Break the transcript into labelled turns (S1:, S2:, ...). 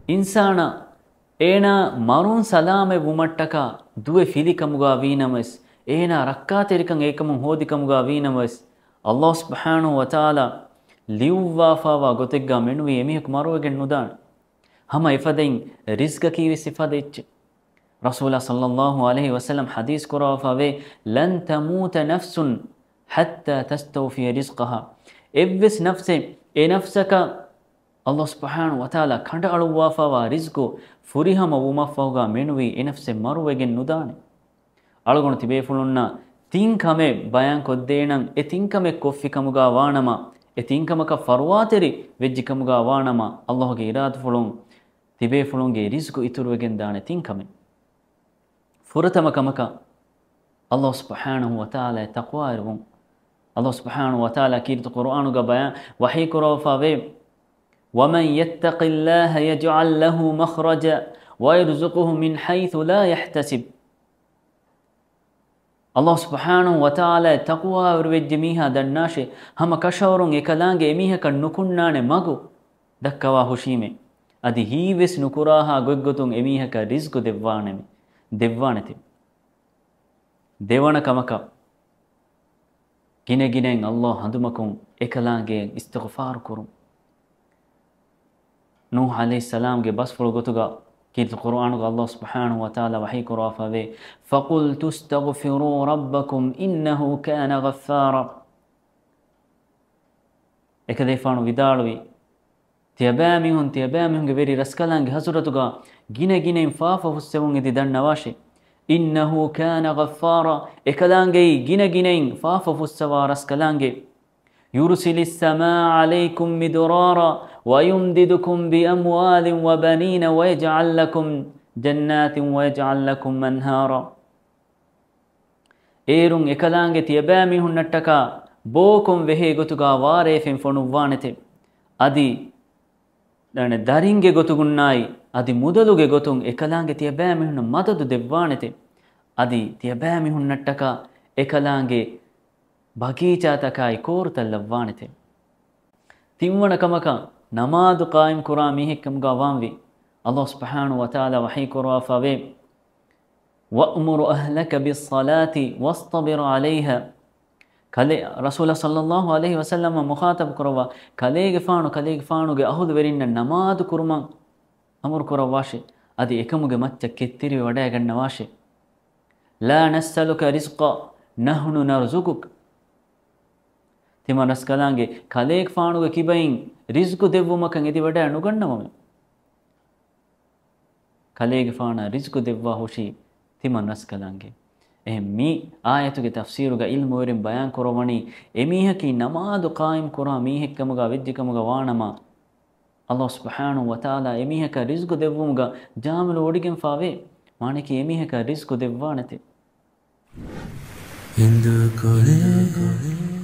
S1: ඉන්සාන ඒන මරුන් සලාමෙ වුමට්ටක දුවේ ෆිලිකමුගා වීනමස් ඒන රක්කාතෙරිකන් ඒකමුන් හෝදිකමුගා වීනමස් අල්ලාහ් සුබ්හානහු වතාලා ලිව්වාෆාවා ගොතෙක්ගා මෙනුවේ එමිහක මරුවගෙන් නුදාන හම ඉෆදෙන් රිස්ක කීවි සිෆදෙච්ච රසූලා සල්ලල්ලාහු අලයිහි වසල්ලම් හදීස් කුරාෆාවේ ලන් තමූත නෆ්සුන් හත්තා තස්තවෆිය රිස්කහා එව්වෙස් නෆ්සෙ ඒ නෆ්සක Allah subhanahu wa ta'ala khanda aluwafawa rizqu furihama wumafawga menui enafse maruwegen nudane alugonu tibe fulunna tinkame bayan koddenan e tinkame koffikamuga waanama e tinkamaka farwateri vejjikamuga waanama Allah ge irad fulun tibe fulunge rizqu ituruwegen dane tinkame furatamakama Allah subhanahu wa ta'ala taqwa irun Allah subhanahu wa ta'ala kirtu qur'anuga bayan wahi kurafawe ومن يتق الله يجعل له مخرجا ويرزقه من حيث لا يحتسب الله سبحانه وتعالى تقوى ورجميها دناشه هم كشورون يكلانge emiha kan nukunnane magu dakkawa hushime adi hiwes nukuraha goggotun emiha ka rizqu devwanete devana kamaka gine ginen Allah handumakun ekalange istighfar kurum Nuh alayhi salam ge bas fulgotuga kit Qur'an ga Allah subhanahu wa ta'ala wahi kurafa ve faqul tastaghfiru rabbakum innahu kana ghaffara ekade fanu vidalwi tiyabami hun ge veri raskalange hasuratuga gine gine fafa hussevun edi dannawashe innahu kana ghaffara ekalange gine gine fafa hussawa raskalange يرسل السماء عليكم مدرارا ويمددكم بأموال وبنين ويجعل لكم جنات ويجعل لكم أنهارا إيرون إكلانجة تيبامي هنتكا بوكم وهي غتوغا واريفين فنوانته أدي دارينجة غتوغناي أدي مدلوغة غتوغ إكلانجة تيبامي هن مدد ديوانته أدي تيبامي هنتكا إكلانجة ಬಗೀಚಾತಕಾಯಿ ಕೋರ್ತಲ್ಲವ್ವಾಣಿತೆ ತಿಮ್ಮಣ ಕಮಕ ನಮಾದು ಕಾಯಿಂ ಕುರಾ ಮೀಹಿಕ್ಕಮ್ಗ ವಾಂವಿ ಅಲ್ಲಾಹ್ ಸುಬ್ಹಾನಹು ವ ತಆಲಾ ವಹಿ ಕುರಾಫಾವೆ ವಅಮುರು ಅಹ್ಲಕ ಬಿಸ್ಸಲಾತಿ ವಸ್ತಬಿರ್ ಅಲೈಹಾ ಕಲೆ ರಸೂಲ ಸಲ್ಲಲ್ಲಾಹು ಅಲೈಹಿ ವಸಲ್ಲಮ ಮುಖಾತಬ್ ಕುರವ ಕಲೆಗೆ ಫಾಣುಗೆ ಅಹುದು ವೆರಿನ್ನ ನಮಾದು ಕುರುಮ ಅಮುರು ಕುರವಾಶೆ ಅದಿ ಏಕಮುಗೆ ಮಚ್ಚ ಕೆತ್ತಿರಿ ವಡಯ ಗಣ್ಣವಾಶೆ ಲಾ ನಸ್ಸಲುಕ ರಿಸ್ಕ ನಹ್ನು ನರ್ಜುಕುಕ තිම රස්කලාගේ කලේක් ෆානුග කිබයින් රිස්කු දෙව්වමකන් එදි වඩා නුගන්නවම කලේගේ ෆාන රිස්කු දෙව්වා හොෂි තිම රස්කලාගේ එහමි ආයතුගේ තෆ්සීරුග ඉල්මු වරින් බයන් කරවණි එමීහකි නමාදු කායිම් කුරා මීහෙක්කමග වෙජ්ජකමග වානමා අල්ලාහ් සුබ්හානහු වතාලා එමීහක රිස්කු දෙව්වමුග ජාමල ඔඩිගෙන් ෆාවේ මානකි එමීහක රිස්කු දෙව්වා නැති
S2: Hindu Korea